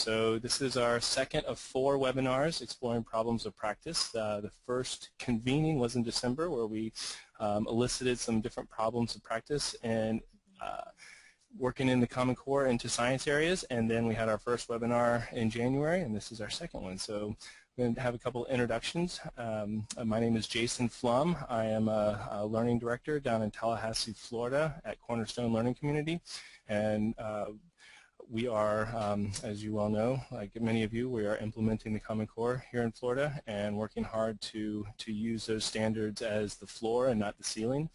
So this is our second of 4 webinars exploring problems of practice. The first convening was in December, where we elicited some different problems of practice and working in the Common Core into science areas, and then we had our first webinar in January, and this is our second one. So we're going to have a couple of introductions. My name is Jason Flom. I am a learning director down in Tallahassee, Florida at Cornerstone Learning Community, and we are, as you well know, like many of you, we are implementing the Common Core here in Florida and working hard to use those standards as the floor and not the ceiling,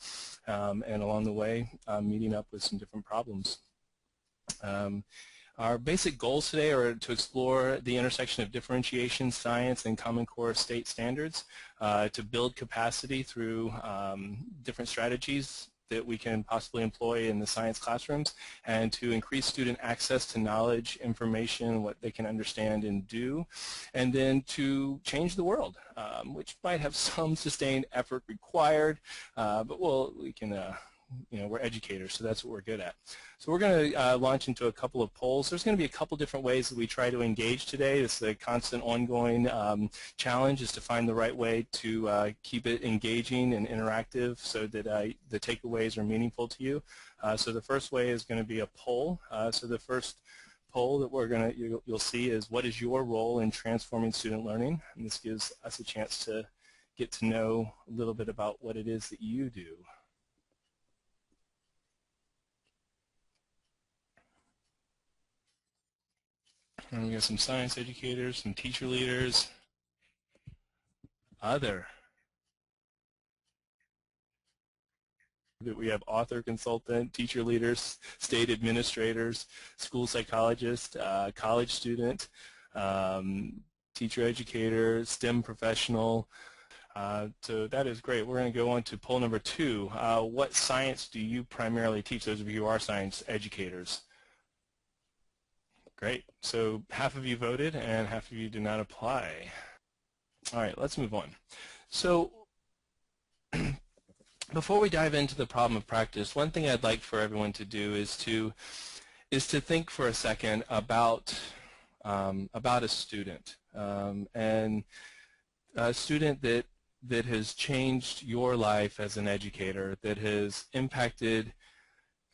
and along the way meeting up with some different problems. Our basic goals today are to explore the intersection of differentiation, science, and Common Core state standards, to build capacity through different strategies that we can possibly employ in the science classrooms, and to increase student access to knowledge, information, what they can understand and do, and then to change the world, which might have some sustained effort required, but we can, we're educators, so that's what we're good at. So we're going to launch into a couple of polls. There's going to be a couple different ways that we try to engage today. It's a constant ongoing challenge, is to find the right way to keep it engaging and interactive so that the takeaways are meaningful to you. So the first way is going to be a poll. So the first poll that you'll see is, what is your role in transforming student learning? And this gives us a chance to get to know a little bit about what it is that you do. And we got some science educators, some teacher leaders, other. We have author consultant, teacher leaders, state administrators, school psychologist, college student, teacher educator, STEM professional. So that is great. We're going to go on to poll number 2. What science do you primarily teach, those of you who are science educators? Great. So half of you voted and half of you did not apply. All right, let's move on. So before we dive into the problem of practice, one thing I'd like for everyone to do is to think for a second about a student, and a student that has changed your life as an educator, that has impacted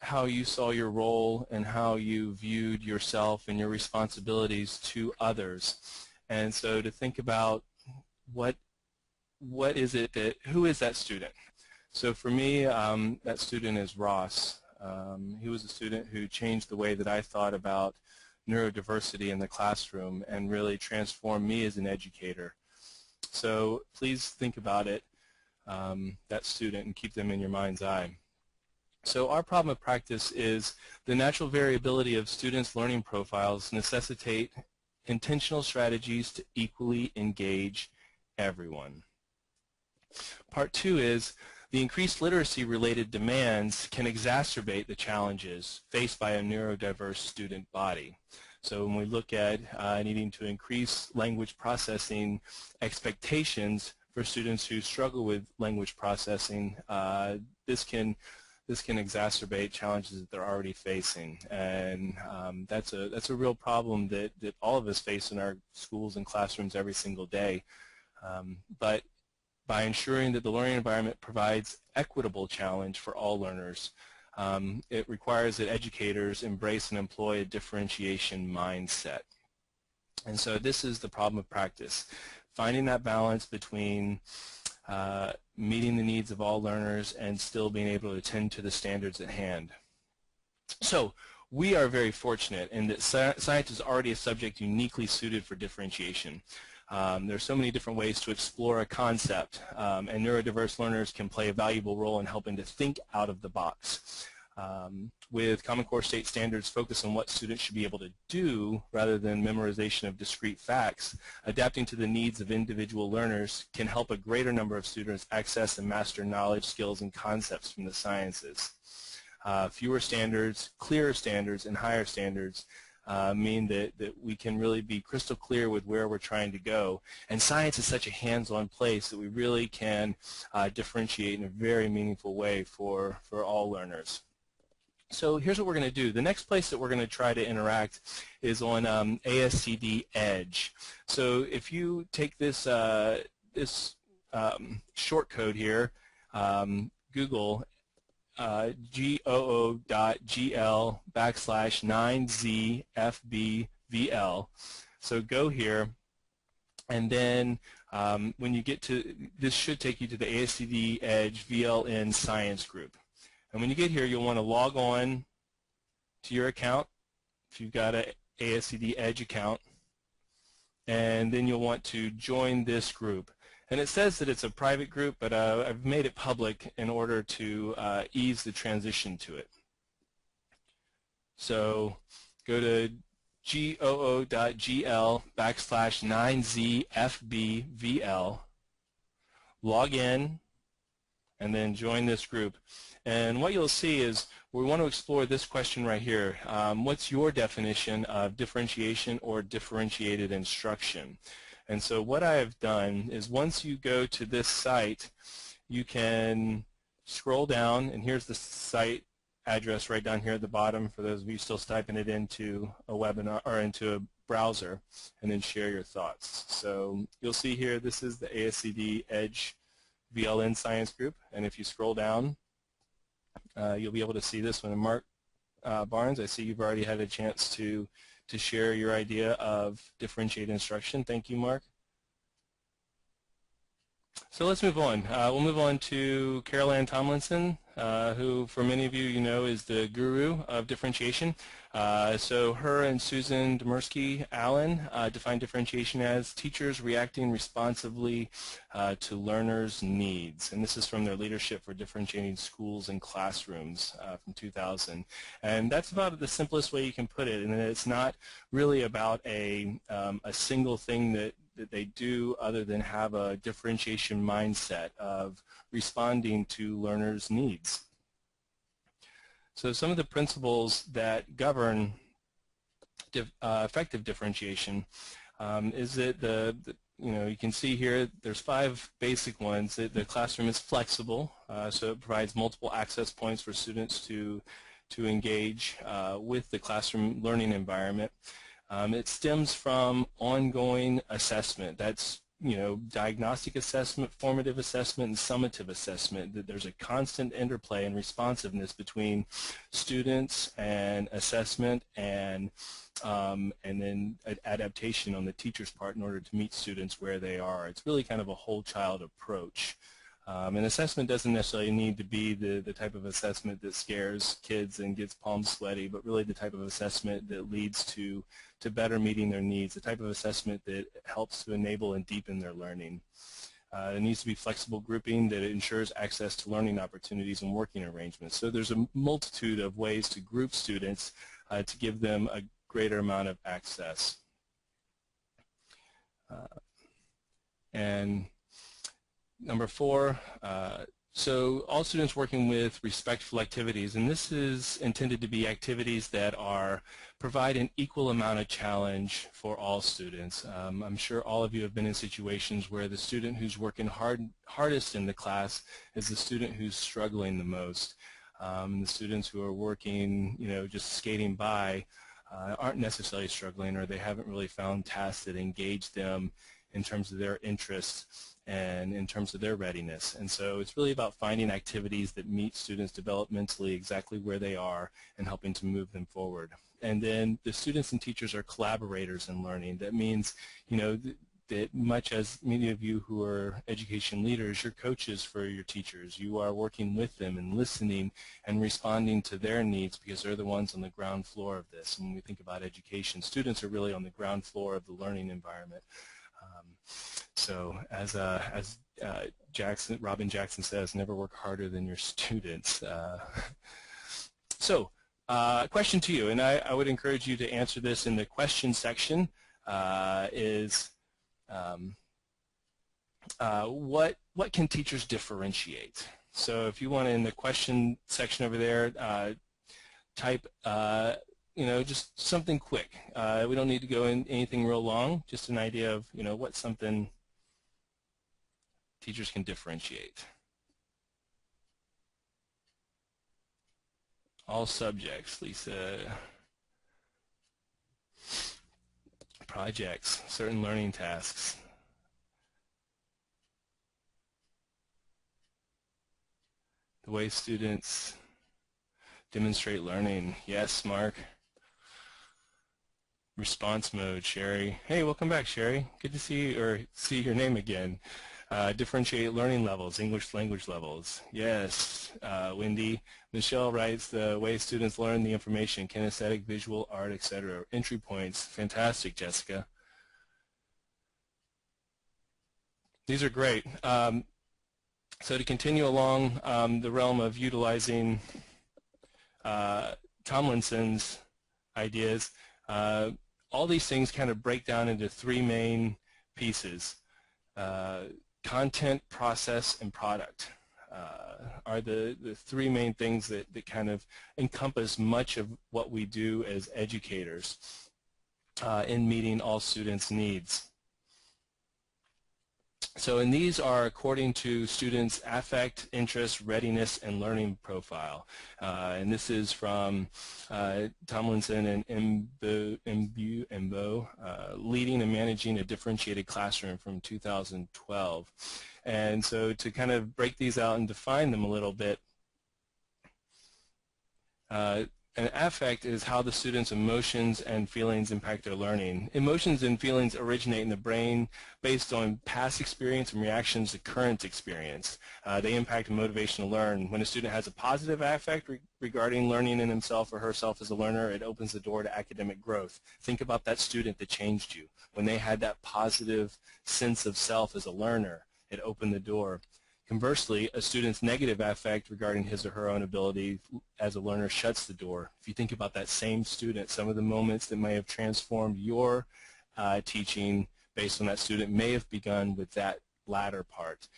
how you saw your role and how you viewed yourself and your responsibilities to others. And so to think about who is that student? So for me, that student is Ross. He was a student who changed the way that I thought about neurodiversity in the classroom and really transformed me as an educator. So please think about it, that student, and keep them in your mind's eye. So our problem of practice is the natural variability of students' learning profiles necessitate intentional strategies to equally engage everyone. Part 2 is the increased literacy-related demands can exacerbate the challenges faced by a neurodiverse student body. So when we look at needing to increase language processing expectations for students who struggle with language processing, this can exacerbate challenges that they're already facing, and that's a real problem that all of us face in our schools and classrooms every single day. But by ensuring that the learning environment provides equitable challenge for all learners, it requires that educators embrace and employ a differentiation mindset. And so this is the problem of practice, finding that balance between meeting the needs of all learners and still being able to attend to the standards at hand. So we are very fortunate in that science is already a subject uniquely suited for differentiation. There are so many different ways to explore a concept, and neurodiverse learners can play a valuable role in helping to think out of the box. With Common Core state standards focus on what students should be able to do rather than memorization of discrete facts, adapting to the needs of individual learners can help a greater number of students access and master knowledge, skills, and concepts from the sciences. Fewer standards, clearer standards, and higher standards mean that we can really be crystal clear with where we're trying to go. And science is such a hands-on place that we really can differentiate in a very meaningful way for all learners. So here's what we're going to do. The next place that we're going to try to interact is on ASCD Edge. So if you take this short code here, Google goo.gl/9zfbvl. So go here, and then when you get to, this should take you to the ASCD Edge VLN Science Group. And when you get here, you'll want to log on to your account if you've got an ASCD Edge account, and then you'll want to join this group. And it says that it's a private group, but I've made it public in order to ease the transition to it. So go to goo.gl/9zfbvl, log in, and then join this group. And what you'll see is we want to explore this question right here. What's your definition of differentiation or differentiated instruction? And so what I have done is once you go to this site, you can scroll down, and here's the site address right down here at the bottom for those of you still typing it into a webinar or into a browser, and then share your thoughts. So you'll see here this is the ASCD Edge VLN Science Group, and if you scroll down, you'll be able to see this one. And Mark Barnes, I see you've already had a chance to share your idea of differentiated instruction. Thank you, Mark. So let's move on. We'll move on to Carol Ann Tomlinson, who for many of you, you know, is the guru of differentiation. So her and Susan Demersky Allen define differentiation as teachers reacting responsively to learners' needs. And this is from their Leadership for Differentiating Schools and Classrooms from 2000. And that's about the simplest way you can put it. And it's not really about a single thing that they do other than have a differentiation mindset of responding to learners' needs. So some of the principles that govern effective differentiation is that you can see here there's 5 basic ones. The classroom is flexible, so it provides multiple access points for students to engage with the classroom learning environment. It stems from ongoing assessment. That's diagnostic assessment, formative assessment, and summative assessment. That there's a constant interplay and responsiveness between students and assessment and then adaptation on the teacher's part in order to meet students where they are. It's really kind of a whole child approach. And assessment doesn't necessarily need to be the type of assessment that scares kids and gets palms sweaty, but really the type of assessment that leads to better meeting their needs, the type of assessment that helps to enable and deepen their learning. It needs to be flexible grouping that ensures access to learning opportunities and working arrangements. So there's a multitude of ways to group students to give them a greater amount of access. And number 4, so all students working with respectful activities, and this is intended to be activities that provide an equal amount of challenge for all students. I'm sure all of you have been in situations where the student who's working hardest in the class is the student who's struggling the most. The students who are working, just skating by aren't necessarily struggling, or they haven't really found tasks that engage them in terms of their interests and in terms of their readiness. And so it's really about finding activities that meet students developmentally exactly where they are and helping to move them forward. And then the students and teachers are collaborators in learning. That means, that much as many of you who are education leaders, you're coaches for your teachers. You are working with them and listening and responding to their needs because they're the ones on the ground floor of this. And when we think about education, students are really on the ground floor of the learning environment. So as Robin Jackson says, never work harder than your students. So question to you, and I would encourage you to answer this in the question section, is what can teachers differentiate? So if you want to, in the question section over there, type just something quick. We don't need to go in anything real long, just an idea of, what's something teachers can differentiate. All subjects, Lisa. Projects, certain learning tasks. The way students demonstrate learning. Yes, Mark. Response mode, Sherry. Hey, welcome back, Sherry. Good to see you, or see your name again. Differentiate learning levels, English language levels. Yes, Wendy. Michelle writes the way students learn the information, kinesthetic, visual, art, etc. Entry points. Fantastic, Jessica. These are great. So to continue along the realm of utilizing Tomlinson's ideas, all these things kind of break down into three main pieces. Content, process, and product are the three main things that kind of encompass much of what we do as educators in meeting all students' needs. So, and these are according to students' affect, interest, readiness, and learning profile. And this is from Tomlinson and Embo, Leading and Managing a Differentiated Classroom from 2012. And so to kind of break these out and define them a little bit, an affect is how the student's emotions and feelings impact their learning. Emotions and feelings originate in the brain based on past experience and reactions to current experience. They impact motivation to learn. When a student has a positive affect regarding learning in himself or herself as a learner, it opens the door to academic growth. Think about that student that changed you. When they had that positive sense of self as a learner, it opened the door. Conversely, a student's negative affect regarding his or her own ability as a learner shuts the door. If you think about that same student, some of the moments that may have transformed your teaching based on that student may have begun with that latter part,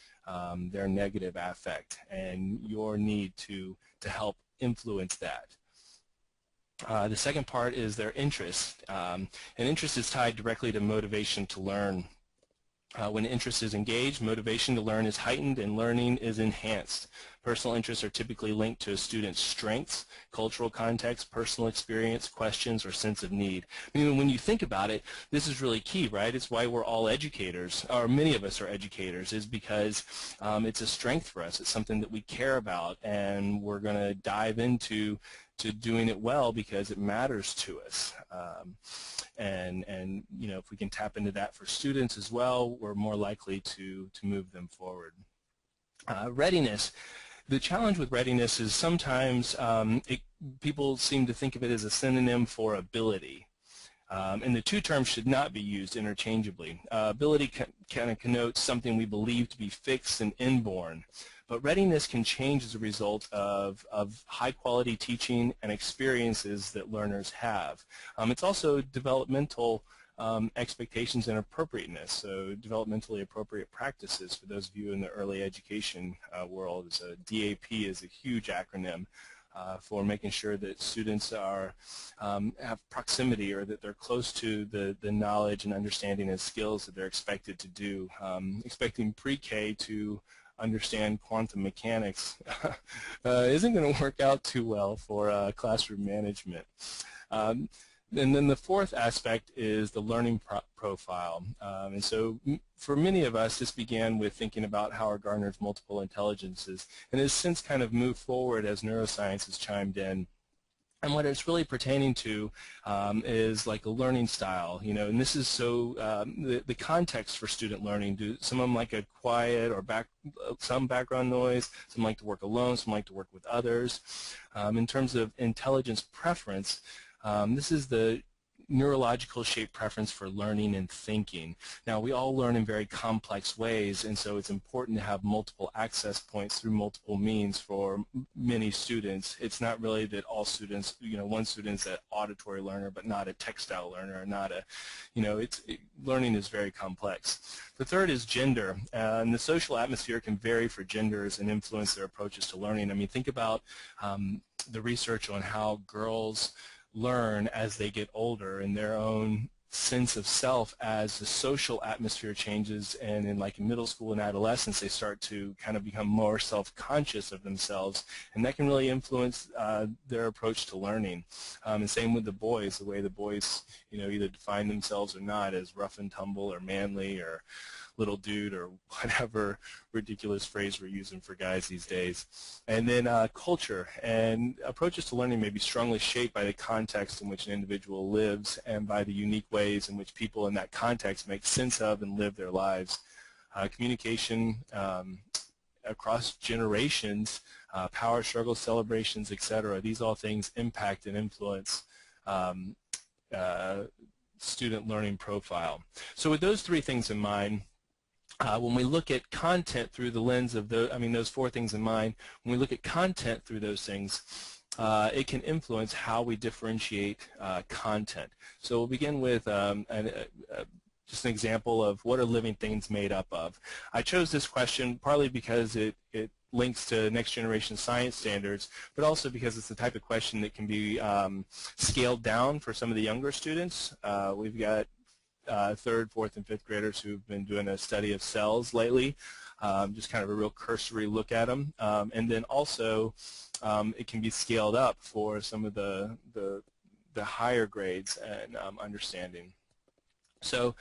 their negative affect, and your need to help influence that. The second part is their interest. And interest is tied directly to motivation to learn. When interest is engaged, motivation to learn is heightened and learning is enhanced. Personal interests are typically linked to a student's strengths, cultural context, personal experience, questions, or sense of need. I mean, when you think about it, this is really key, right? It's why we're all educators, or many of us are educators, is because it's a strength for us. It's something that we care about, and we're going to dive into doing it well because it matters to us. And you know, if we can tap into that for students as well, we're more likely to move them forward. Readiness. The challenge with readiness is sometimes people seem to think of it as a synonym for ability. And the two terms should not be used interchangeably. Ability kind of connotes something we believe to be fixed and inborn. But readiness can change as a result of high-quality teaching and experiences that learners have. It's also developmental expectations and appropriateness, so developmentally appropriate practices for those of you in the early education world. DAP is a huge acronym for making sure that students are have proximity, or that they're close to the knowledge and understanding and skills that they're expected to do. Expecting pre-K to understand quantum mechanics isn't going to work out too well for classroom management. And then the fourth aspect is the learning profile. And so for many of us, this began with thinking about Howard Gardner's multiple intelligences, and has since kind of moved forward as neuroscience has chimed in. And what it's really pertaining to is like a learning style, you know, and this is so the context for student learning. Do some of them like a quiet or some background noise? Some like to work alone. Some like to work with others. In terms of intelligence preference, this is the neurological shape preference for learning and thinking. Now, we all learn in very complex ways, and so it's important to have multiple access points through multiple means for many students. It's not really that all students, you know, one student's an auditory learner but not a textile learner, or not a, you know, learning is very complex. The third is gender, and the social atmosphere can vary for genders and influence their approaches to learning. I mean, think about the research on how girls learn as they get older in their own sense of self as the social atmosphere changes, and in like middle school and adolescence they start to kind of become more self-conscious of themselves, and that can really influence their approach to learning. And same with the boys, the way the boys either define themselves or not as rough and tumble or manly or little dude or whatever ridiculous phrase we're using for guys these days. And then culture and approaches to learning may be strongly shaped by the context in which an individual lives and by the unique ways in which people in that context make sense of and live their lives. Communication across generations, power struggles, celebrations, etc. These all things impact and influence student learning profile. So with those three things in mind, when we look at content through the lens of those four things in mind, when we look at content through those things, it can influence how we differentiate content. So we'll begin with just an example of what are living things made up of. I chose this question partly because it links to next generation science standards, but also because it's the type of question that can be scaled down for some of the younger students. We've got third, fourth, and fifth graders who've been doing a study of cells lately, just kind of a real cursory look at them. And then also it can be scaled up for some of the higher grades and understanding. So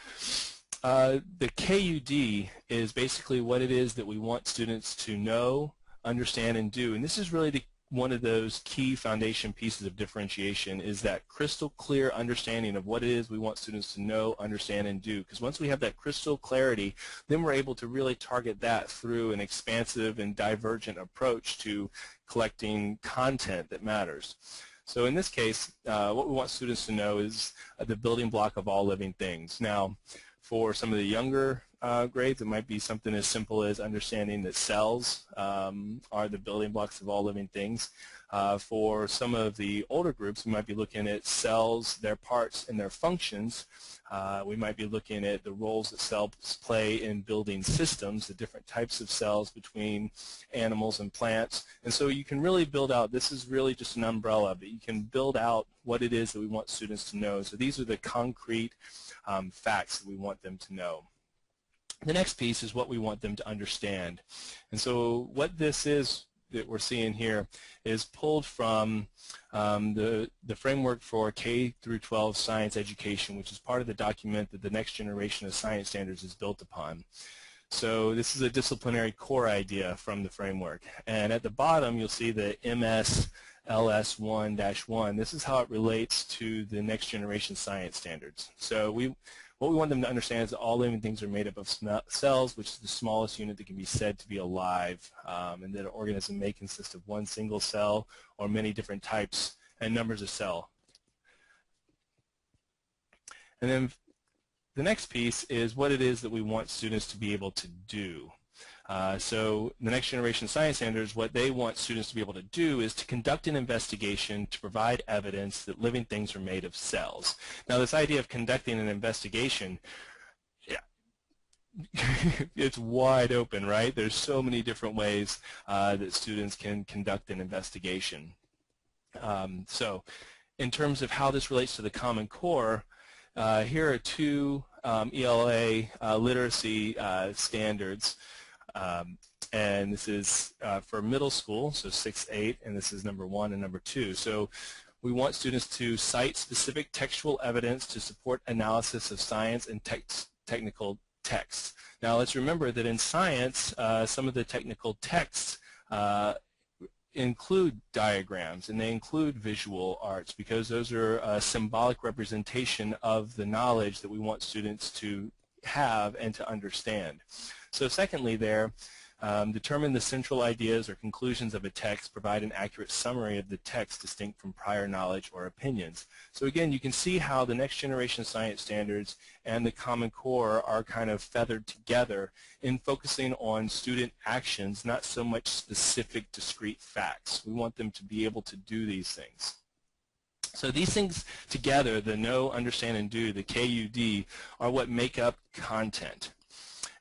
the KUD is basically what it is that we want students to know, understand, and do. And this is really one of those key foundation pieces of differentiation, is that crystal clear understanding of what it is we want students to know, understand, and do. Because once we have that crystal clarity, then we're able to really target that through an expansive and divergent approach to collecting content that matters. So in this case, what we want students to know is the building block of all living things. Now, for some of the younger grades, it might be something as simple as understanding that cells are the building blocks of all living things. For some of the older groups, we might be looking at cells, their parts, and their functions. We might be looking at the roles that cells play in building systems, the different types of cells between animals and plants. And so you can really build out, this is really just an umbrella, but you can build out what it is that we want students to know. So these are the concrete facts that we want them to know. The next piece is what we want them to understand. And so what this is that we're seeing here is pulled from the framework for K through 12 science education, which is part of the document that the next generation of science standards is built upon. So this is a disciplinary core idea from the framework. And at the bottom, you'll see the MS LS1-1. This is how it relates to the next generation science standards. So what we want them to understand is that all living things are made up of cells, which is the smallest unit that can be said to be alive, and that an organism may consist of one single cell or many different types and numbers of cell. And then the next piece is what it is that we want students to be able to do. So the next generation science standards, what they want students to be able to do is to conduct an investigation to provide evidence that living things are made of cells. Now this idea of conducting an investigation, it's wide open, right? There's so many different ways that students can conduct an investigation. So in terms of how this relates to the Common Core, here are two ELA literacy standards. And this is for middle school, so 6-8, and this is number 1 and number 2. So we want students to cite specific textual evidence to support analysis of science and technical texts. Now let's remember that in science, some of the technical texts include diagrams and they include visual arts, because those are a symbolic representation of the knowledge that we want students to have and to understand. So secondly there, determine the central ideas or conclusions of a text, provide an accurate summary of the text distinct from prior knowledge or opinions. So again, you can see how the next generation science standards and the Common Core are kind of feathered together in focusing on student actions, not so much specific discrete facts. We want them to be able to do these things. So these things together, the know, understand, and do, the KUD, are what make up content.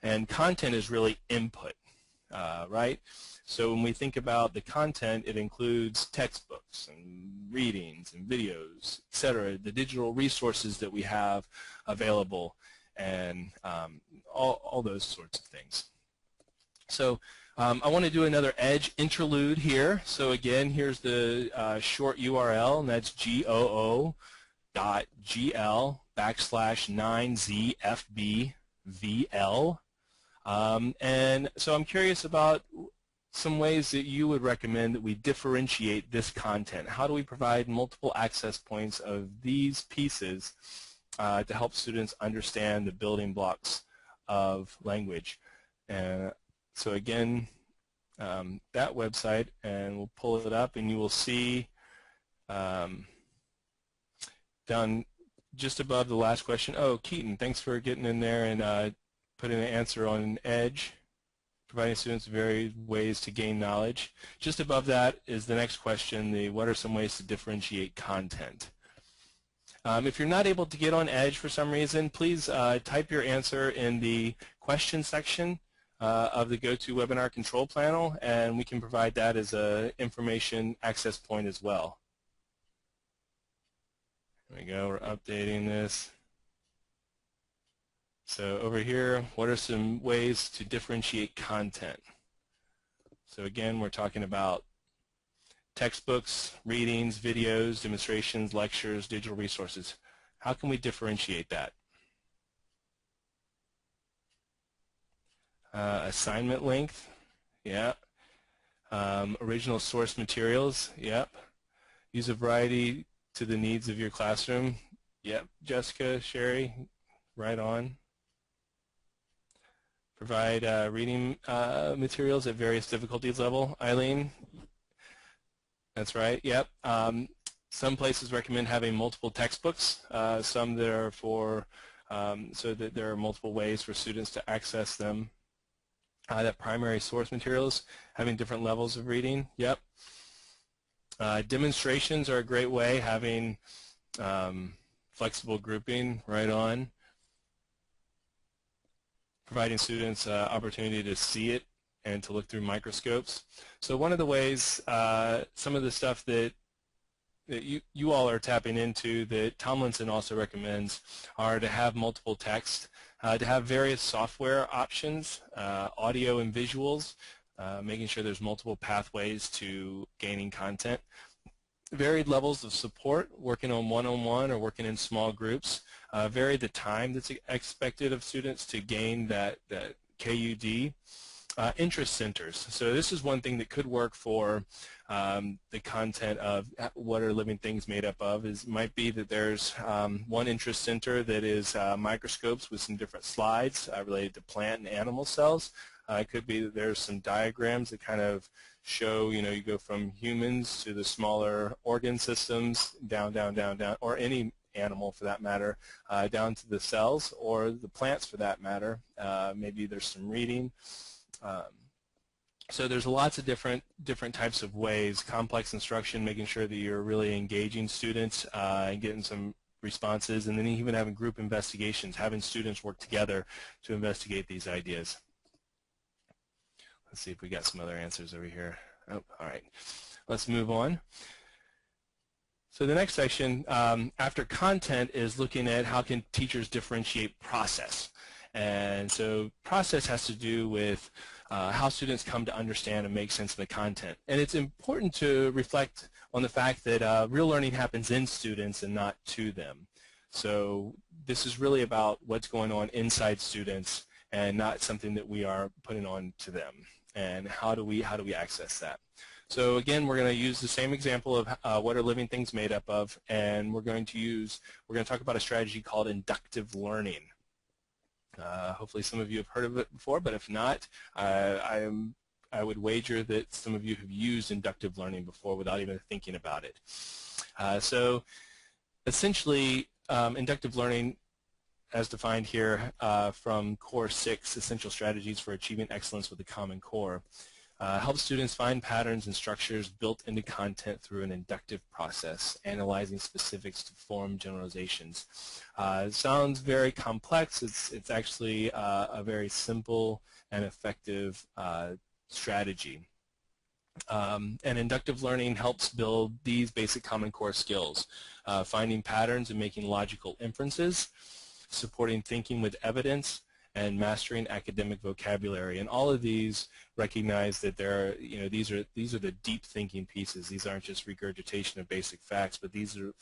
And content is really input, right? So when we think about the content, it includes textbooks and readings and videos, etc., the digital resources that we have available, and all those sorts of things. So I want to do another Edge interlude here. So again, here's the short URL, and that's goo.gl/9zfbvl. And so I'm curious about some ways that you would recommend that we differentiate this content. How do we provide multiple access points of these pieces to help students understand the building blocks of language? So again, that website, and we'll pull it up, and you will see down just above the last question. Oh, Keaton, thanks for getting in there and putting an answer on Edge, providing students various ways to gain knowledge. Just above that is the next question, what are some ways to differentiate content? If you're not able to get on Edge for some reason, please type your answer in the question section of the GoToWebinar control panel, and we can provide that as an information access point as well. There we go, we're updating this. So over here, what are some ways to differentiate content? So again, we're talking about textbooks, readings, videos, demonstrations, lectures, digital resources. How can we differentiate that? Assignment length, yeah. Original source materials, yep. Use a variety to the needs of your classroom, yep. Jessica, Sherry, right on. Provide reading materials at various difficulties level. Eileen, that's right, yep. Some places recommend having multiple textbooks, some that are for, so that there are multiple ways for students to access them. That primary source materials, having different levels of reading, yep. Demonstrations are a great way, having flexible grouping, right on. Providing students opportunity to see it and to look through microscopes. So one of the ways, some of the stuff that you all are tapping into that Tomlinson also recommends are to have multiple text, to have various software options, audio and visuals, making sure there's multiple pathways to gaining content. Varied levels of support, working on one-on-one or working in small groups. Vary the time that's expected of students to gain that KUD. Interest centers. So this is one thing that could work for the content of what are living things made up of. Might be that there's one interest center that is microscopes with some different slides related to plant and animal cells. It could be that there's some diagrams that kind of show, you go from humans to the smaller organ systems, down, or any animal for that matter, down to the cells, or the plants for that matter. Maybe there's some reading. So there's lots of different types of ways. Complex instruction, making sure that you're really engaging students and getting some responses, and then even having group investigations, having students work together to investigate these ideas. Let's see if we got some other answers over here. Oh, all right. Let's move on. So the next section after content is looking at how can teachers differentiate process. And so process has to do with how students come to understand and make sense of the content. And it's important to reflect on the fact that real learning happens in students and not to them. So this is really about what's going on inside students and not something that we are putting on to them. And how do we access that? So again, we're going to use the same example of what are living things made up of, and we're going to talk about a strategy called inductive learning. Hopefully some of you have heard of it before, but if not, I would wager that some of you have used inductive learning before without even thinking about it. So essentially, inductive learning, as defined here from Core 6, Essential Strategies for Achieving Excellence with the Common Core, helps students find patterns and structures built into content through an inductive process, analyzing specifics to form generalizations. It sounds very complex. It's actually a very simple and effective strategy. And inductive learning helps build these basic Common Core skills, finding patterns and making logical inferences, supporting thinking with evidence, and mastering academic vocabulary. And all of these recognize that these are the deep thinking pieces. These aren't just regurgitation of basic facts, but these are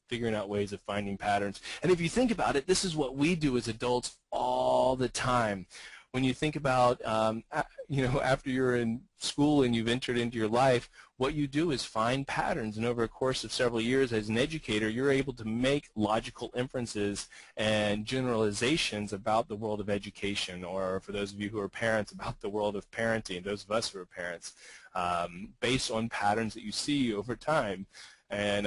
figuring out ways of finding patterns. And if you think about it, this is what we do as adults all the time. When you think about, after you're in school and you've entered into your life, what you do is find patterns. And over a course of several years as an educator, you're able to make logical inferences and generalizations about the world of education, or for those of you who are parents, about the world of parenting, those of us who are parents, based on patterns that you see over time. And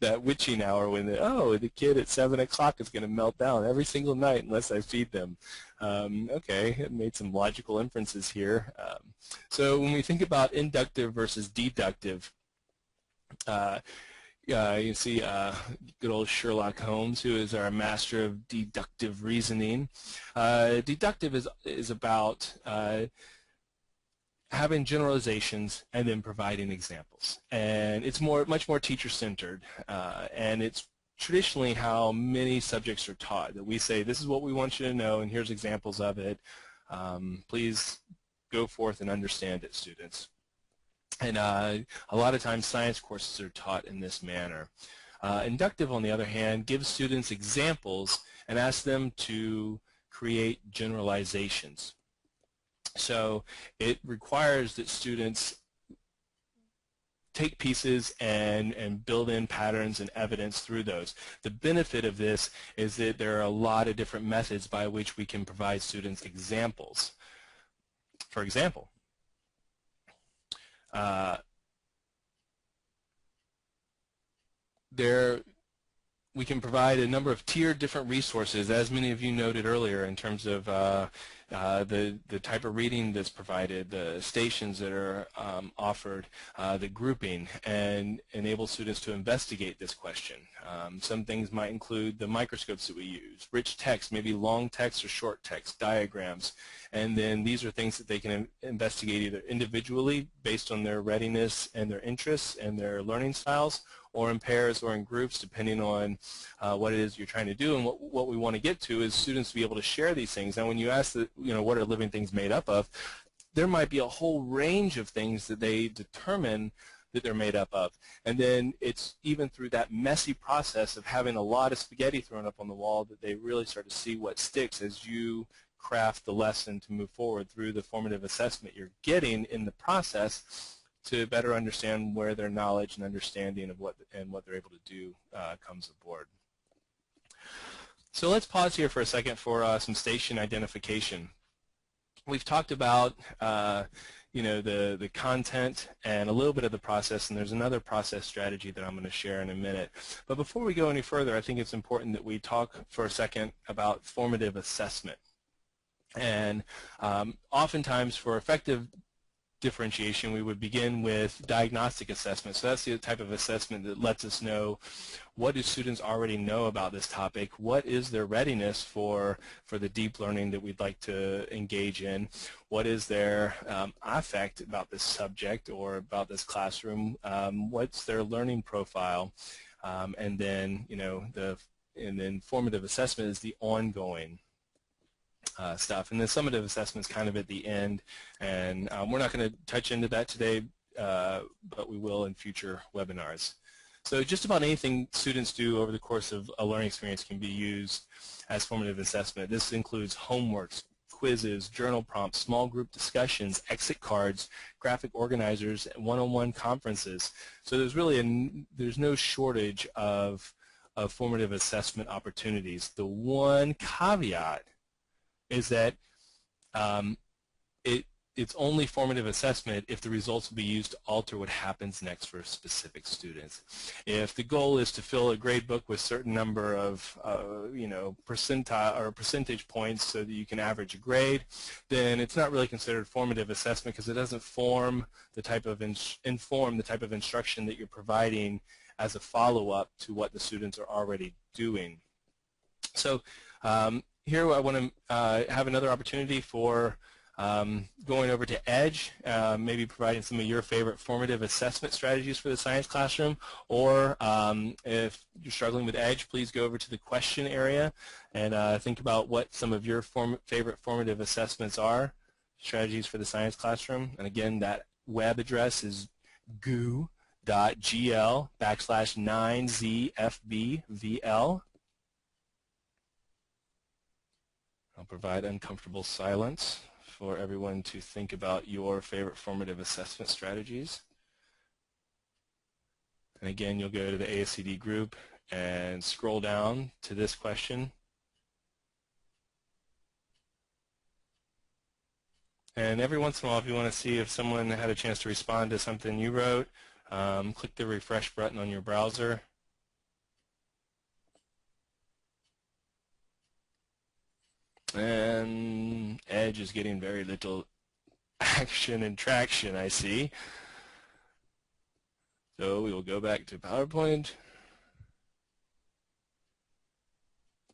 that witching hour when the kid at 7 o'clock is going to melt down every single night unless I feed them. Okay, it made some logical inferences here. So when we think about inductive versus deductive, you see good old Sherlock Holmes, who is our master of deductive reasoning. Deductive is about having generalizations and then providing examples, and it's much more teacher-centered, and it's traditionally how many subjects are taught, that we say, this is what we want you to know and here's examples of it. Please go forth and understand it, students. And a lot of times science courses are taught in this manner. Inductive, on the other hand, gives students examples and asks them to create generalizations. So it requires that students take pieces and build in patterns and evidence through those. The benefit of this is that there are a lot of different methods by which we can provide students examples. For example, we can provide a number of tiered different resources, as many of you noted earlier, in terms of the type of reading that's provided, the stations that are offered, the grouping, and enable students to investigate this question. Some things might include the microscopes that we use, rich text, maybe long text or short text, diagrams, and then these are things that they can investigate either individually based on their readiness and their interests and their learning styles, or in pairs or in groups, depending on what it is you're trying to do. And what we want to get to is students to be able to share these things. Now, when you ask, what are living things made up of, there might be a whole range of things that they determine that they're made up of. And then it's even through that messy process of having a lot of spaghetti thrown up on the wall that they really start to see what sticks as you craft the lesson to move forward through the formative assessment you're getting in the process, to better understand where their knowledge and understanding of what they're able to do comes aboard. So let's pause here for a second for some station identification. We've talked about the content and a little bit of the process, and there's another process strategy that I'm going to share in a minute. But before we go any further, I think it's important that we talk for a second about formative assessment. And oftentimes for effective differentiation, we would begin with diagnostic assessment. So that's the type of assessment that lets us know, what do students already know about this topic, what is their readiness for the deep learning that we'd like to engage in, what is their affect about this subject or about this classroom, what's their learning profile, and then formative assessment is the ongoing stuff. And the summative assessment is kind of at the end, and we're not going to touch into that today, but we will in future webinars. So just about anything students do over the course of a learning experience can be used as formative assessment. This includes homeworks, quizzes, journal prompts, small group discussions, exit cards, graphic organizers, and one-on-one conferences. So there's no shortage of formative assessment opportunities. The one caveat is that it's only formative assessment if the results will be used to alter what happens next for specific students. If the goal is to fill a grade book with a certain number of percentile or percentage points so that you can average a grade, then it's not really considered formative assessment, because it doesn't inform the type of instruction that you're providing as a follow-up to what the students are already doing. So here I want to have another opportunity for Going over to EDGE, maybe providing some of your favorite formative assessment strategies for the science classroom, or if you're struggling with EDGE, please go over to the question area and think about what some of your favorite formative assessments are, strategies for the science classroom. And again, that web address is goo.gl/9zfbvl. I'll provide uncomfortable silence for everyone to think about your favorite formative assessment strategies. And again, you'll go to the ASCD group and scroll down to this question. And every once in a while, if you want to see if someone had a chance to respond to something you wrote, click the refresh button on your browser. And EDGE is getting very little action and traction, I see. So we will go back to PowerPoint.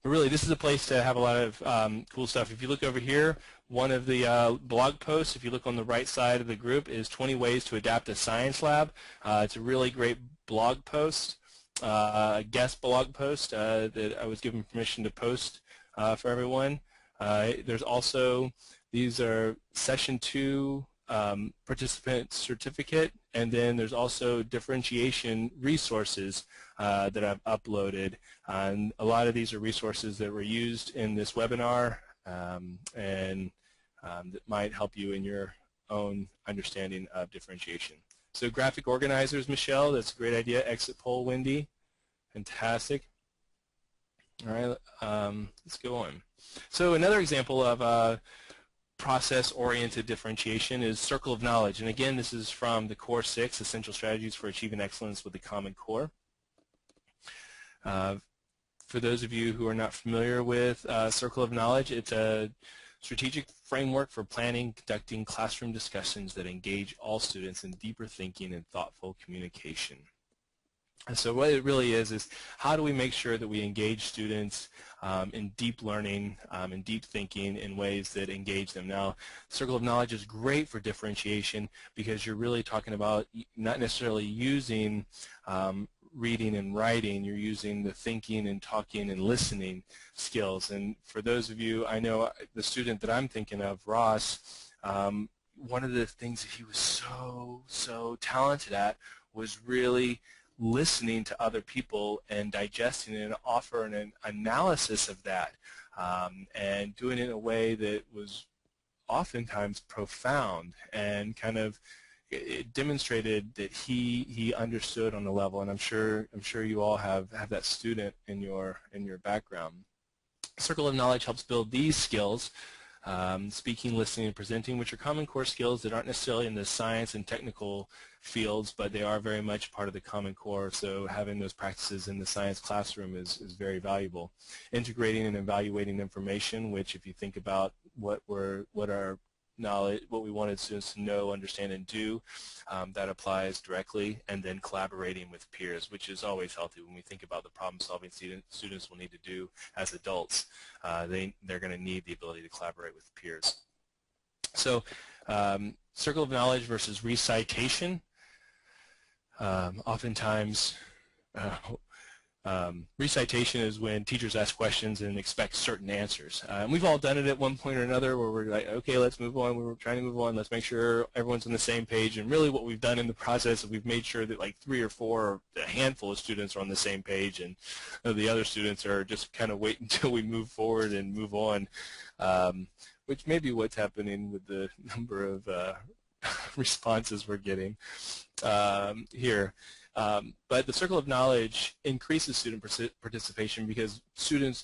But really, this is a place to have a lot of cool stuff. If you look over here, one of the blog posts, if you look on the right side of the group, is 20 ways to adapt a science lab. It's a really great blog post, a guest blog post that I was given permission to post for everyone. There's also, these are session 2 participant certificate, and then there's also differentiation resources that I've uploaded. And a lot of these are resources that were used in this webinar and that might help you in your own understanding of differentiation. So graphic organizers, Michelle, that's a great idea. Exit poll, Wendy, fantastic. All right, let's go on. So another example of process-oriented differentiation is circle of knowledge. And again, this is from the Core 6, Essential Strategies for Achieving Excellence with the Common Core. For those of you who are not familiar with circle of knowledge, it's a strategic framework for planning, conducting classroom discussions that engage all students in deeper thinking and thoughtful communication. And so what it really is how do we make sure that we engage students in deep learning and deep thinking in ways that engage them. Now, circle of knowledge is great for differentiation because you're really talking about not necessarily using reading and writing, you're using the thinking and talking and listening skills. And for those of you, I know the student that I'm thinking of, Ross, one of the things that he was so talented at was really listening to other people and digesting it and offering an analysis of that and doing it in a way that was oftentimes profound and kind of it demonstrated that he understood on a level, and I'm sure you all have that student in your background. Circle of knowledge helps build these skills, speaking, listening, and presenting, which are common core skills that aren't necessarily in the science and technical fields, but they are very much part of the Common Core, so having those practices in the science classroom is very valuable. Integrating and evaluating information, which if you think about what our knowledge, what we wanted students to know, understand, and do, that applies directly, and then collaborating with peers, which is always healthy when we think about the problem-solving students will need to do as adults. They're going to need the ability to collaborate with peers. So circle of knowledge versus recitation. Oftentimes, recitation is when teachers ask questions and expect certain answers. And we've all done it at one point or another where we're like, okay, let's move on. We're trying to move on. Let's make sure everyone's on the same page. And really what we've done in the process is we've made sure that like 3 or 4, or a handful of students are on the same page, and the other students are just kind of wait until we move forward and move on, which may be what's happening with the number of responses we're getting here. But the circle of knowledge increases student participation because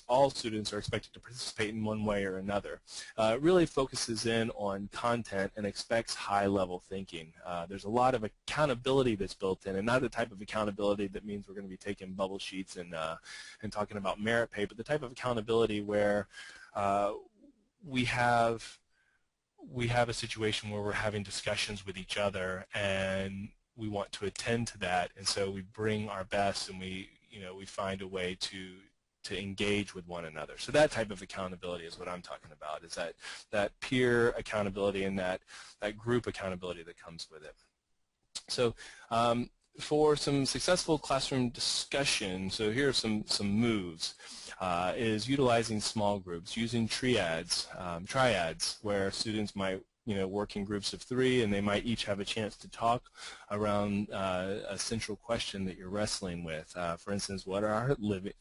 all students are expected to participate in one way or another. It really focuses in on content and expects high-level thinking. There's a lot of accountability that's built in, and not the type of accountability that means we're going to be taking bubble sheets and talking about merit pay, but the type of accountability where we have a situation where we're having discussions with each other and we want to attend to that, and so we bring our best and we find a way to to engage with one another. So that type of accountability is what I'm talking about, is that peer accountability and that group accountability that comes with it. So for some successful classroom discussion, so here are some moves, is utilizing small groups, using triads, where students might work in groups of 3, and they might each have a chance to talk around a central question that you're wrestling with. For instance, what are living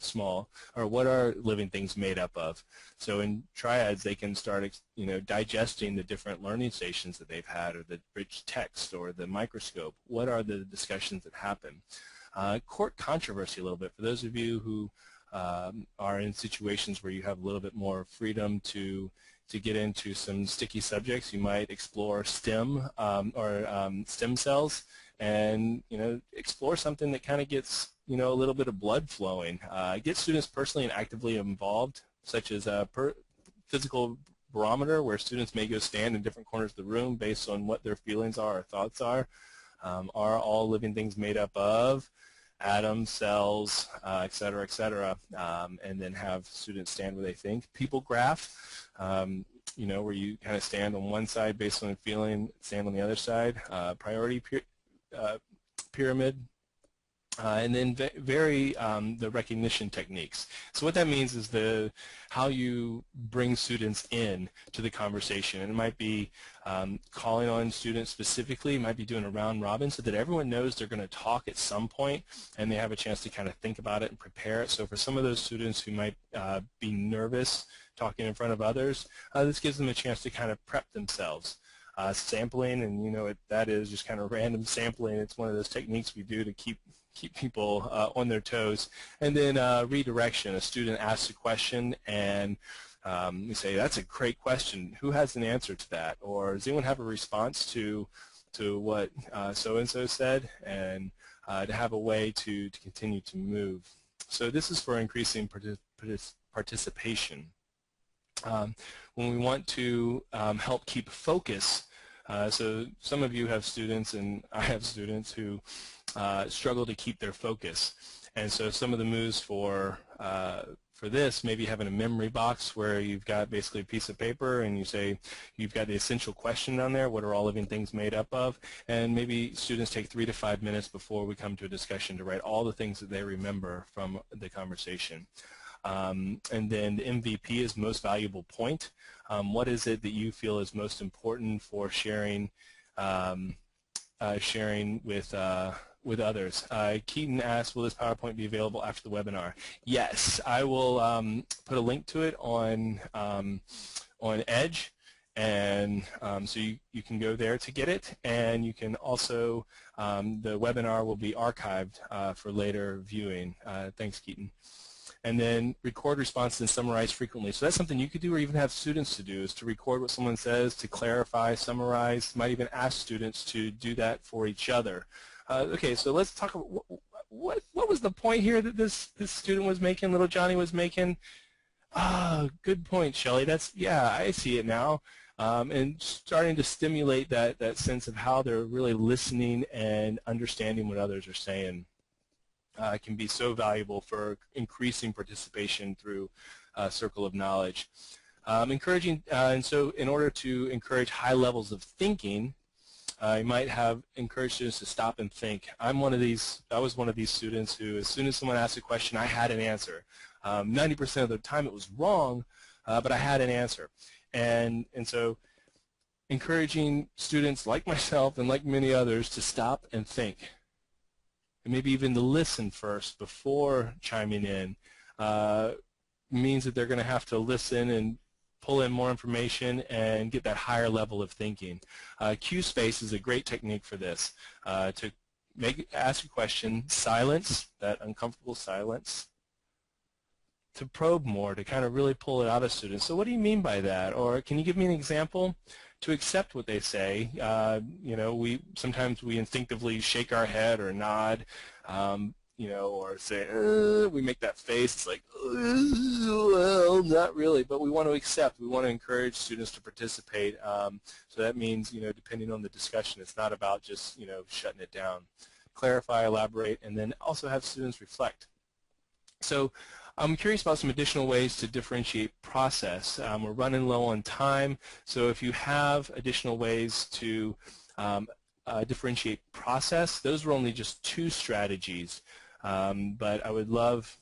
things made up of? So in triads, they can start digesting the different learning stations that they've had, or the rich text, or the microscope. What are the discussions that happen? Court controversy a little bit. For those of you who are in situations where you have a little bit more freedom to get into some sticky subjects, you might explore STEM stem cells, and explore something that kind of gets a little bit of blood flowing. Get students personally and actively involved, such as a physical barometer, where students may go stand in different corners of the room based on what their feelings are or thoughts are. Are all living things made up of atoms, cells, et cetera, and then have students stand where they think. People graph, where you kind of stand on one side based on a feeling, stand on the other side. Priority pyramid, and then vary the recognition techniques. So what that means is how you bring students in to the conversation. And it might be calling on students specifically, it might be doing a round robin so that everyone knows they're going to talk at some point and they have a chance to kind of think about it and prepare it. So for some of those students who might be nervous talking in front of others, this gives them a chance to kind of prep themselves. Sampling, and that is just kind of random sampling. It's one of those techniques we do to keep people on their toes. And then redirection. A student asks a question, and we say, that's a great question. Who has an answer to that? Or does anyone have a response to what so-and-so said? And to have a way to continue to move. So this is for increasing participation. When we want to help keep focus, so some of you have students, and I have students who struggle to keep their focus. And so some of the moves for this, maybe having a memory box where you've got basically a piece of paper and you say you've got the essential question on there, what are all living things made up of? And maybe students take 3 to 5 minutes before we come to a discussion to write all the things that they remember from the conversation. And then the MVP is most valuable point. What is it that you feel is most important for sharing with others? Keaton asked, will this PowerPoint be available after the webinar? Yes, I will put a link to it on Edge, and so you can go there to get it, and you can also, the webinar will be archived for later viewing. Thanks, Keaton. And then record responses and summarize frequently. So that's something you could do, or even have students to do, is to record what someone says, to clarify, summarize. You might even ask students to do that for each other. Okay, so let's talk about what was the point here that this student was making, little Johnny was making? Ah, good point, Shelley. Yeah, I see it now. And starting to stimulate that sense of how they're really listening and understanding what others are saying. Can be so valuable for increasing participation through circle of knowledge. And so in order to encourage high levels of thinking, you might have encouraged students to stop and think. I was one of these students who, as soon as someone asked a question, I had an answer. 90% of the time it was wrong, but I had an answer. And so encouraging students like myself and like many others to stop and think, and maybe even to listen first before chiming in, means that they're going to have to listen and pull in more information and get that higher level of thinking. Q space is a great technique for this. To ask a question, silence, that uncomfortable silence, to probe more, to kind of really pull it out of students. So what do you mean by that? Or can you give me an example? To accept what they say, sometimes we instinctively shake our head or nod, or say, we make that face. It's like, well, not really, but we want to accept. We want to encourage students to participate. So that means, depending on the discussion, it's not about just, shutting it down. Clarify, elaborate, and then also have students reflect. So I'm curious about some additional ways to differentiate process. We're running low on time, so if you have additional ways to differentiate process, those were only just 2 strategies, but I would love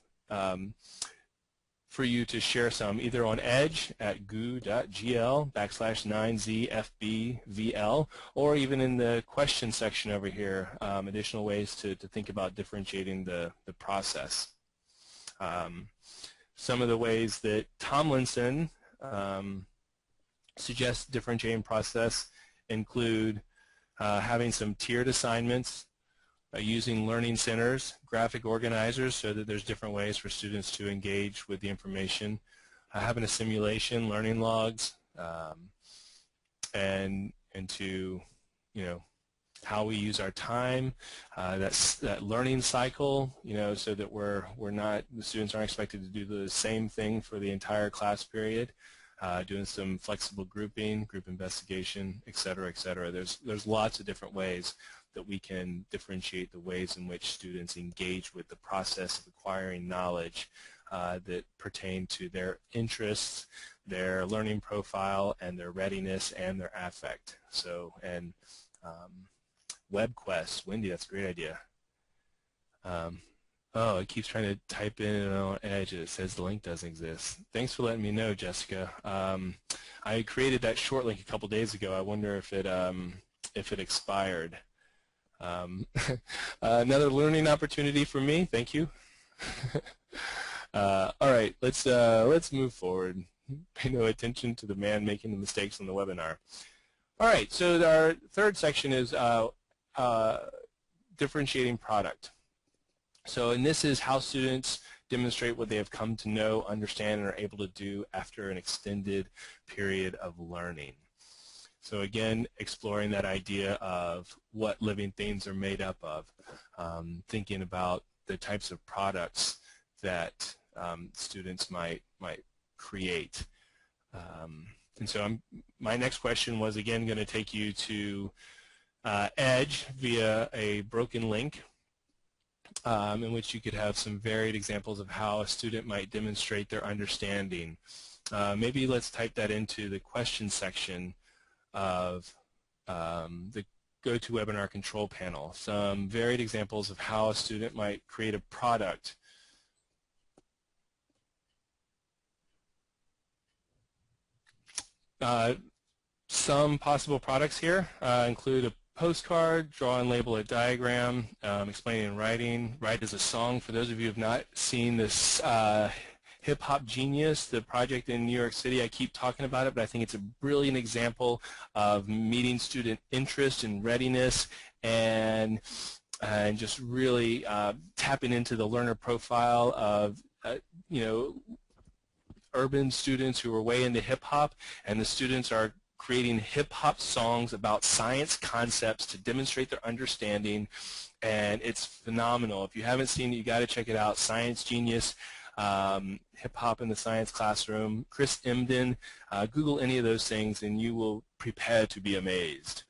for you to share some either on Edge at goo.gl /9zfbvl, or even in the question section over here, additional ways to think about differentiating the process. Some of the ways that Tomlinson suggests differentiating process include having some tiered assignments, using learning centers, graphic organizers so that there's different ways for students to engage with the information, having a simulation, learning logs, and to, how we use our time, that learning cycle, so that the students aren't expected to do the same thing for the entire class period, doing some flexible grouping, group investigation, et cetera, et cetera. There's lots of different ways that we can differentiate the ways in which students engage with the process of acquiring knowledge that pertain to their interests, their learning profile, and their readiness and their affect. So, and web quests, Wendy, that's a great idea. Oh, it keeps trying to type in on Edge. It says the link doesn't exist. Thanks for letting me know, Jessica. I created that short link a couple days ago. I wonder if it expired. Another learning opportunity for me. Thank you. All right, let's move forward. Pay no attention to the man making the mistakes on the webinar. All right, so our third section is differentiating product. So, and this is how students demonstrate what they have come to know, understand, and are able to do after an extended period of learning. So again, exploring that idea of what living things are made up of, thinking about the types of products that students might create. And so my next question was again going to take you to Edge via a broken link, in which you could have some varied examples of how a student might demonstrate their understanding. Maybe let's type that into the question section of the GoToWebinar control panel. Some varied examples of how a student might create a product. Some possible products here include a postcard, draw and label a diagram, explaining in writing, write as a song. For those of you who have not seen this Hip Hop Genius, the project in New York City, I keep talking about it, but I think it's a brilliant example of meeting student interest and readiness and just really tapping into the learner profile of, urban students who are way into hip hop, and the students are creating hip-hop songs about science concepts to demonstrate their understanding, and it's phenomenal. If you haven't seen it, you got to check it out. Science Genius, Hip-Hop in the Science Classroom, Chris Emden. Google any of those things, and you will prepare to be amazed.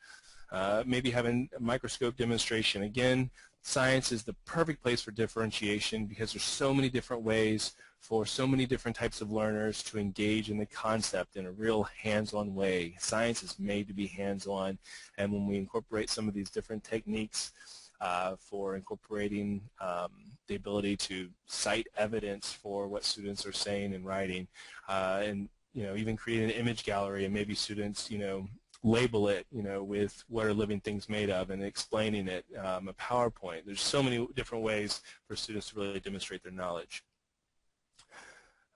Maybe having a microscope demonstration. Again, science is the perfect place for differentiation because there's so many different ways for so many different types of learners to engage in the concept in a real hands-on way. Science is made to be hands-on, and when we incorporate some of these different techniques for incorporating the ability to cite evidence for what students are saying and writing, and even create an image gallery, and maybe students label it with what are living things made of and explaining it, a PowerPoint. There's so many different ways for students to really demonstrate their knowledge.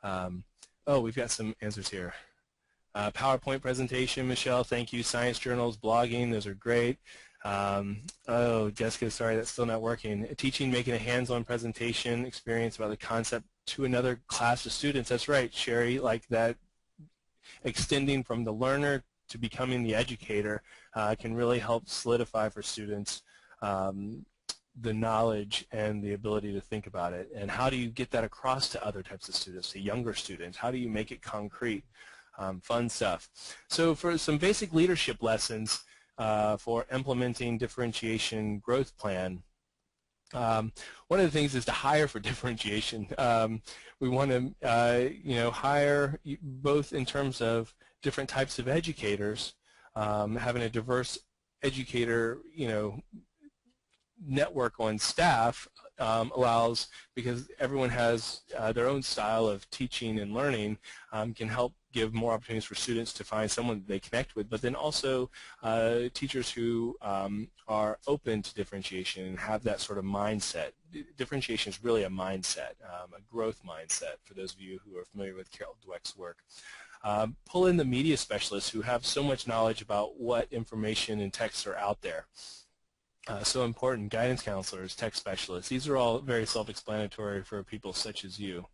Oh, we've got some answers here. PowerPoint presentation, Michelle, thank you. Science journals, blogging, those are great. Oh, Jessica, sorry, that's still not working. Teaching, making a hands-on presentation experience about the concept to another class of students. That's right, Sherry, like that extending from the learner to becoming the educator can really help solidify for students the knowledge and the ability to think about it. And how do you get that across to other types of students, to younger students? How do you make it concrete? Fun stuff. So for some basic leadership lessons for implementing differentiation growth plan, One of the things is to hire for differentiation. We want to, hire both in terms of different types of educators, having a diverse educator, network on staff allows, because everyone has their own style of teaching and learning, can help give more opportunities for students to find someone they connect with, but then also teachers who are open to differentiation and have that sort of mindset. Differentiation is really a mindset, a growth mindset, for those of you who are familiar with Carol Dweck's work. Pull in the media specialists who have so much knowledge about what information and texts are out there. So important, guidance counselors, tech specialists. These are all very self-explanatory for people such as you.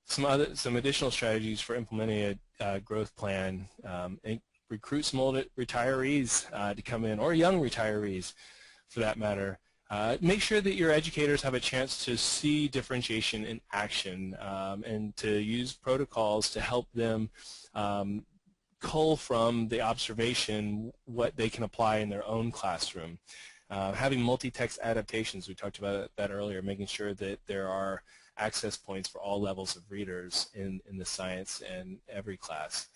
Some additional strategies for implementing a growth plan: recruit some old retirees to come in, or young retirees for that matter. Make sure that your educators have a chance to see differentiation in action, and to use protocols to help them cull from the observation what they can apply in their own classroom. Having multi-text adaptations, we talked about that earlier, making sure that there are access points for all levels of readers in the science and every class.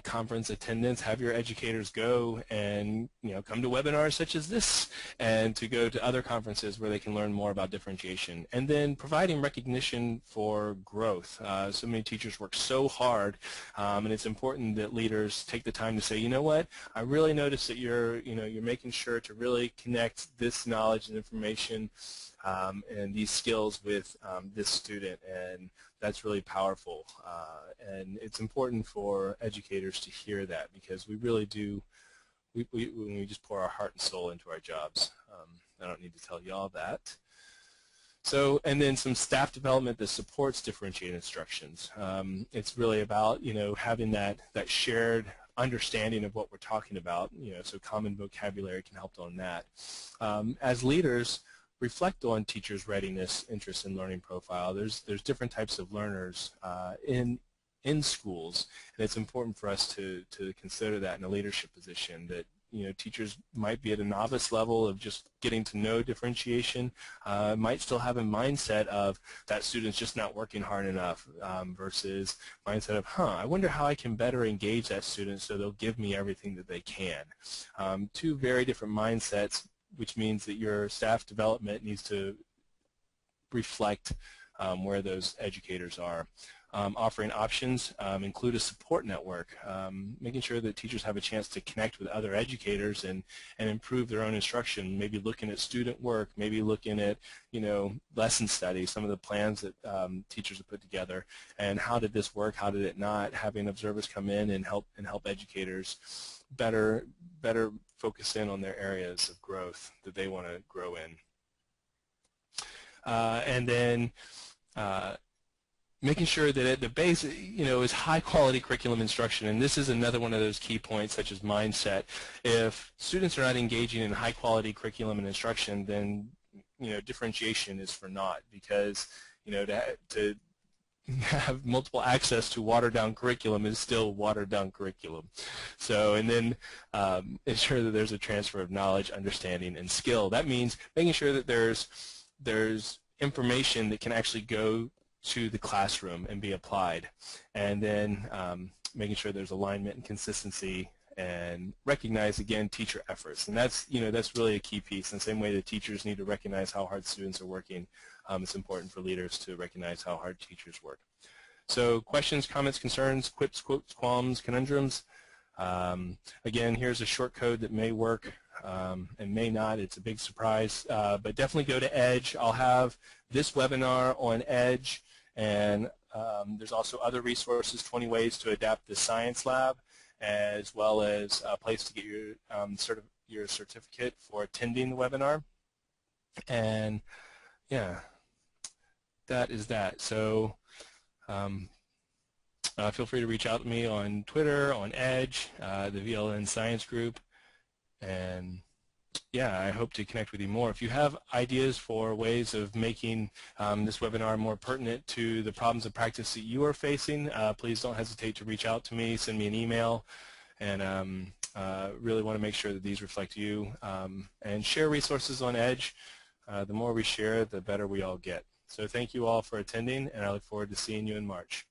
Conference attendance, have your educators go and come to webinars such as this, and to go to other conferences where they can learn more about differentiation. And then providing recognition for growth. So many teachers work so hard, and it's important that leaders take the time to say, you know what, I really noticed that you're making sure to really connect this knowledge and information and these skills with this student, and that's really powerful. And it's important for educators to hear that, because we really do, we just pour our heart and soul into our jobs. I don't need to tell you all that. So, and then some staff development that supports differentiated instructions. It's really about, having that shared understanding of what we're talking about, so common vocabulary can help on that. As leaders, reflect on teachers' readiness, interest, and learning profile. There's different types of learners in schools, and it's important for us to consider that in a leadership position, that teachers might be at a novice level of just getting to know differentiation, might still have a mindset of that student's just not working hard enough, versus mindset of, I wonder how I can better engage that student so they'll give me everything that they can. Two very different mindsets, which means that your staff development needs to reflect where those educators are. Offering options, include a support network, making sure that teachers have a chance to connect with other educators and improve their own instruction, maybe looking at student work, maybe looking at lesson studies, some of the plans that teachers have put together, and how did this work, how did it not, having observers come in and help educators better focus in on their areas of growth that they want to grow in. And then making sure that at the base, is high-quality curriculum instruction, and this is another one of those key points, such as mindset. If students are not engaging in high-quality curriculum and instruction, then differentiation is for naught, because to have multiple access to watered-down curriculum is still watered-down curriculum. So, and then ensure that there's a transfer of knowledge, understanding, and skill. That means making sure that there's information that can actually go to the classroom and be applied, and then making sure there's alignment and consistency, and recognize again teacher efforts, and that's really a key piece. In the same way that teachers need to recognize how hard students are working, it's important for leaders to recognize how hard teachers work. So, questions, comments, concerns, quips, quotes, qualms, conundrums. Again, here's a short code that may work and may not. It's a big surprise, but definitely go to Edge. I'll have this webinar on Edge, and there's also other resources, 20 ways to adapt the science lab, as well as a place to get your certificate for attending the webinar. And yeah, that is that. So feel free to reach out to me on Twitter, on Edge, the VLN Science Group, and yeah, I hope to connect with you more. If you have ideas for ways of making this webinar more pertinent to the problems of practice that you are facing, please don't hesitate to reach out to me, send me an email, and really want to make sure that these reflect you, and share resources on EDGE. The more we share, the better we all get. So thank you all for attending, and I look forward to seeing you in March.